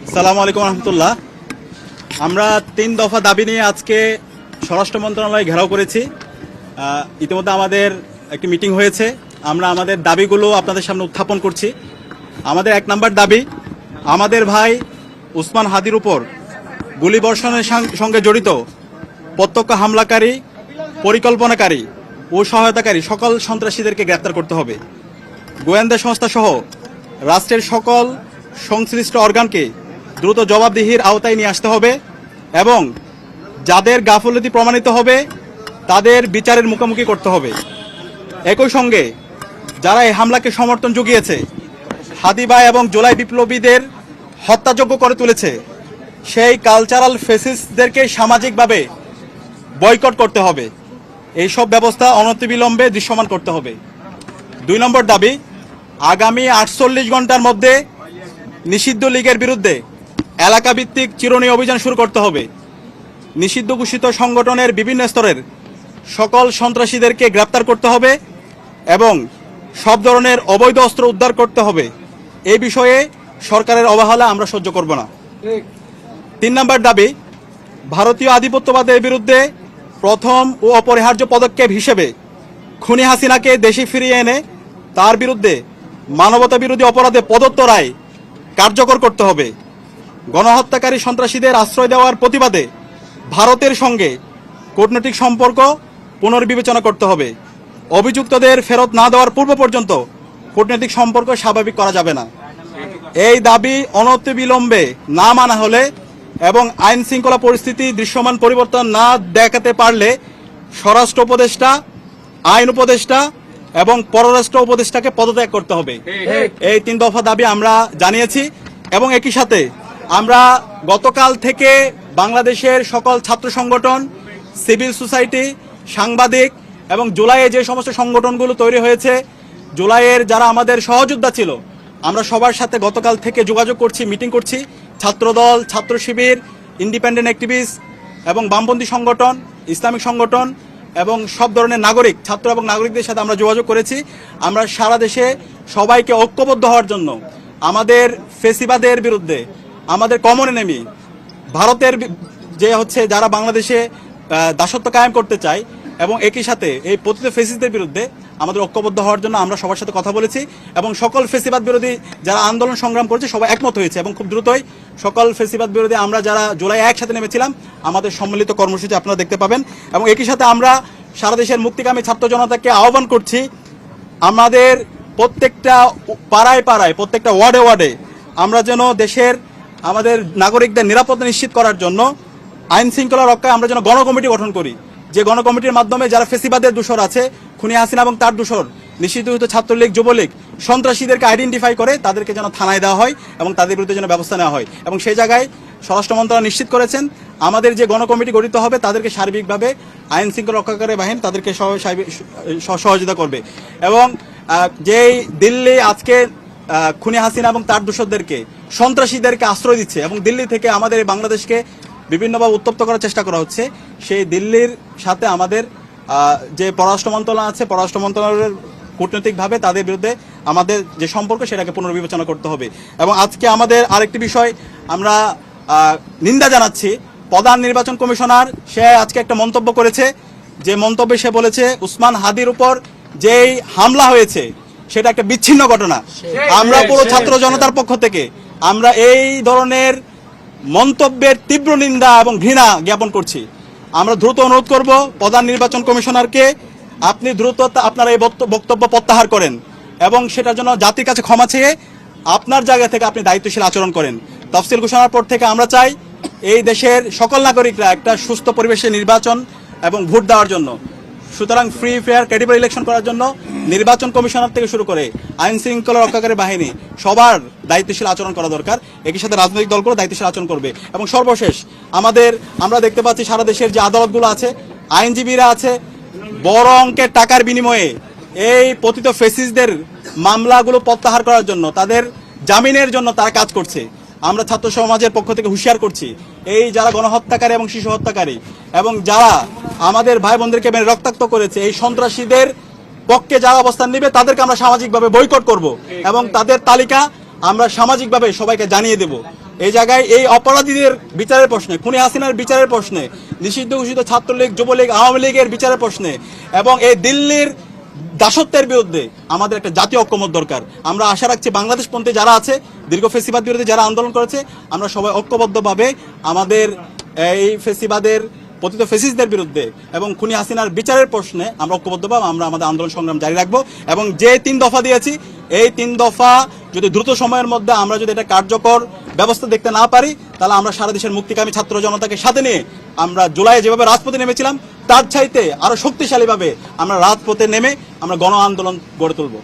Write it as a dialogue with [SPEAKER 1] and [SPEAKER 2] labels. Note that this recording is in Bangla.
[SPEAKER 1] আসসালামু আলাইকুম রহমতুল্লাহ। আমরা 3 দফা দাবি নিয়ে আজকে স্বরাষ্ট্র মন্ত্রণালয় ঘেরাও করেছি। ইতিমধ্যে আমাদের একটি মিটিং হয়েছে। আমরা আমাদের দাবিগুলো আপনাদের সামনে উত্থাপন করছি। আমাদের 1 নম্বর দাবি, আমাদের ভাই উসমান হাদির উপর গুলিবর্ষণের সঙ্গে জড়িত প্রত্যক্ষ হামলাকারী, পরিকল্পনাকারী ও সহায়তাকারী সকল সন্ত্রাসীদেরকে গ্রেপ্তার করতে হবে। গোয়েন্দা সংস্থা সহ রাষ্ট্রের সকল সংশ্লিষ্ট অর্গানকে দ্রুত জবাবদিহির আওতায় নিয়ে আসতে হবে এবং যাদের গাফলতি প্রমাণিত হবে তাদের বিচারের মুখোমুখি করতে হবে। একই সঙ্গে যারা এই হামলাকে সমর্থন জুগিয়েছে, হাদি ভাই এবং জুলাই বিপ্লবীদের হত্যাযোগ্য করে তুলেছে, সেই কালচারাল ফেসিস্টদেরকে সামাজিকভাবে বয়কট করতে হবে। এইসব ব্যবস্থা অনতিবিলম্বে দৃশ্যমান করতে হবে। 2 নম্বর দাবি, আগামী 48 ঘন্টার মধ্যে নিষিদ্ধ লীগের বিরুদ্ধে এলাকাভিত্তিক চিরুনি অভিযান শুরু করতে হবে। নিষিদ্ধ ঘোষিত সংগঠনের বিভিন্ন স্তরের সকল সন্ত্রাসীদেরকে গ্রেপ্তার করতে হবে এবং সব ধরনের অবৈধ অস্ত্র উদ্ধার করতে হবে। এই বিষয়ে সরকারের অবহেলা আমরা সহ্য করব না। 3 নম্বর দাবি, ভারতীয় আধিপত্যবাদের বিরুদ্ধে প্রথম ও অপরিহার্য পদক্ষেপ হিসেবে খুনি হাসিনাকে দেশে ফিরিয়ে এনে তার বিরুদ্ধে মানবতা বিরোধী অপরাধে প্রদত্ত রায় কার্যকর করতে হবে। গণহত্যাকারী সন্ত্রাসীদের আশ্রয় দেওয়ার প্রতিবাদে ভারতের সঙ্গে কূটনৈতিক সম্পর্ক পুনর্বিবেচনা করতে হবে। অভিযুক্তদের ফেরত না দেওয়ার পূর্ব পর্যন্ত কূটনৈতিক সম্পর্ক স্বাভাবিক করা যাবে না। এই দাবি অনতিবিলম্বে না মানা হলে এবং আইন শৃঙ্খলা পরিস্থিতি দৃশ্যমান পরিবর্তন না দেখাতে পারলে স্বরাষ্ট্র উপদেষ্টা, আইন উপদেষ্টা এবং পররাষ্ট্র উপদেষ্টাকে পদত্যাগ করতে হবে। এই 3 দফা দাবি আমরা জানিয়েছি এবং একই সাথে আমরা গতকাল থেকে বাংলাদেশের সকল ছাত্র সংগঠন, সিভিল সোসাইটি, সাংবাদিক এবং জুলাইয়ে যে সমস্ত সংগঠনগুলো তৈরি হয়েছে, জুলাইয়ের যারা আমাদের সহযোদ্ধা ছিল, আমরা সবার সাথে গতকাল থেকে যোগাযোগ করছি, মিটিং করছি। ছাত্রদল, ছাত্র শিবির, ইন্ডিপেন্ডেন্ট অ্যাক্টিভিস্ট এবং বামপন্থী সংগঠন, ইসলামিক সংগঠন এবং সব ধরনের নাগরিক, ছাত্র এবং নাগরিকদের সাথে আমরা যোগাযোগ করেছি। আমরা সারা দেশে সবাইকে ঐক্যবদ্ধ হওয়ার জন্য আমাদের ফেসিবাদের বিরুদ্ধে, আমাদের কমন এনিমি ভারতের যে হচ্ছে যারা বাংলাদেশে দাসত্ব কায়েম করতে চায় এবং একই সাথে এই পতিত ফেসিস্টদের বিরুদ্ধে আমাদের ঐক্যবদ্ধ হওয়ার জন্য আমরা সবার সাথে কথা বলেছি এবং সকল ফেসিবাদ বিরোধী যারা আন্দোলন সংগ্রাম করেছে সবাই একমত হয়েছে এবং খুব দ্রুতই সকল ফেসিবাদ বিরোধী আমরা যারা জুলাই একসাথে নেমেছিলাম আমাদের সম্মিলিত কর্মসূচি আপনারা দেখতে পাবেন। এবং একই সাথে আমরা সারা দেশের মুক্তিকামী ছাত্র জনতাকে আহ্বান করছি, আমাদের প্রত্যেকটা পাড়ায় পাড়ায়, প্রত্যেকটা ওয়ার্ডে ওয়ার্ডে আমরা যেন দেশের আমাদের নাগরিকদের নিরাপত্তা নিশ্চিত করার জন্য আইন শৃঙ্খলা রক্ষায় আমরা যেন গণকমিটি গঠন করি, যে গণকমিটির মাধ্যমে যারা ফেসিবাদের দূষর আছে, খুনি হাসিনা এবং তার দূষর, নিষিদ্ধ ছাত্রলীগ, যুবলীগ, সন্ত্রাসীদেরকে আইডেন্টিফাই করে তাদেরকে যেন থানায় দেওয়া হয় এবং তাদের বিরুদ্ধে যেন ব্যবস্থা নেওয়া হয়। এবং সেই জায়গায় স্বরাষ্ট্র মন্ত্রণালয় নিশ্চিত করেছেন আমাদের যে গণকমিটি গঠিত হবে তাদেরকে সার্বিকভাবে আইন শৃঙ্খলা রক্ষাকারী বাহিনী তাদেরকে সহযোগিতা করবে। এবং যেই দিল্লি আজকে খুনি হাসিনা এবং তার দূষরদেরকে, সন্ত্রাসীদেরকে আশ্রয় দিচ্ছে এবং দিল্লি থেকে আমাদের বাংলাদেশকে বিভিন্নভাবে উত্তপ্ত করার চেষ্টা করা হচ্ছে, সেই দিল্লির সাথে আমাদের যে পররাষ্ট্র মন্ত্রণালয় আছে, পররাষ্ট্র মন্ত্রণালয়ের কূটনৈতিকভাবে তাদের বিরুদ্ধে আমাদের যে সম্পর্ক সেটাকে পুনর্বিবেচনা করতে হবে। এবং আজকে আমাদের আরেকটি বিষয় আমরা নিন্দা জানাচ্ছি, প্রধান নির্বাচন কমিশনার সে আজকে একটা মন্তব্য করেছে, যে মন্তব্যে সে বলেছে উসমান হাদির উপর যেই হামলা হয়েছে সেটা একটা বিচ্ছিন্ন ঘটনা। আমরা পুরো ছাত্র জনতার পক্ষ থেকে আমরা এই ধরনের মন্তব্যের তীব্র নিন্দা এবং ঘৃণা জ্ঞাপন করছি। আমরা দ্রুত অনুরোধ করব প্রধান নির্বাচন কমিশনারকে, আপনি দ্রুত আপনারা এই বক্তব্য প্রত্যাহার করেন এবং সেটার জন্য জাতির কাছে ক্ষমা চেয়ে আপনার জায়গা থেকে আপনি দায়িত্বশীল আচরণ করেন। তফসিল ঘোষণার পর থেকে আমরা চাই এই দেশের সকল নাগরিকরা একটা সুস্থ পরিবেশে নির্বাচন এবং ভোট দেওয়ার জন্য, সুতরাং ফ্রি ফেয়ার ক্রেডিবল ইলেকশন করার জন্য নির্বাচন কমিশনার থেকে শুরু করে আইন শৃঙ্খলা রক্ষাকারী বাহিনী সবার দায়িত্বশীল আচরণ করা দরকার। একই সাথে রাজনৈতিক দলগুলো দায়িত্বশীল আচরণ করবে। এবং সর্বশেষ আমরা দেখতে পাচ্ছি সারা দেশের যে আদালতগুলো আছে, আইনজীবীরা আছে, বড় অঙ্কের টাকার বিনিময়ে এই পতিত ফেসিস্টদের মামলাগুলো প্রত্যাহার করার জন্য, তাদের জামিনের জন্য তারা কাজ করছে। আমরা ছাত্র সমাজের পক্ষ থেকে হুঁশিয়ার করছি, এই যারা গণহত্যাকারী এবং শিশু হত্যাকারী এবং যারা আমাদের ভাই বোনদেরকে মেরে রক্তাক্ত করেছে, এই সন্ত্রাসীদের পক্ষে যারা অবস্থান নেবে তাদেরকে আমরা সামাজিকভাবে বয়কট করব এবং তাদের তালিকা আমরা সামাজিকভাবে সবাইকে জানিয়ে দেব। এই জায়গায় এই অপরাধীদের বিচারের প্রশ্নে, খুনি হাসিনার বিচারের প্রশ্নে, নিষিদ্ধ ঘোষিত ছাত্রলীগ, যুবলীগ, আওয়ামী লীগের বিচারের প্রশ্নে এবং এই দিল্লির দাসত্বের বিরুদ্ধে আমাদের একটা জাতীয় ঐক্যমত দরকার। আমরা আশা রাখছি বাংলাদেশপন্থী যারা আছে, দীর্ঘ ফেসিবাদ বিরোধী যারা আন্দোলন করেছে, আমরা সবাই ঐক্যবদ্ধভাবে আমাদের এই ফেসিবাদের পতিত ফেসিস্টদের বিরুদ্ধে এবং খুনি হাসিনার বিচারের প্রশ্নে আমরা ঐক্যবদ্ধভাবে আমরা আমাদের আন্দোলন সংগ্রাম জারি রাখবো। এবং যে 3 দফা দিয়েছি, এই 3 দফা যদি দ্রুত সময়ের মধ্যে আমরা যদি এটা কার্যকর ব্যবস্থা দেখতে না পারি, তাহলে আমরা সারা দেশের মুক্তিকামী ছাত্র জনতাকে সাথে নিয়ে আমরা জুলাইয়ে যেভাবে রাজপথে নেমেছিলাম, তার চাইতে আরো শক্তিশালীভাবে আমরা রাজপথে নেমে আমরা গণ আন্দোলন গড়ে তুলব।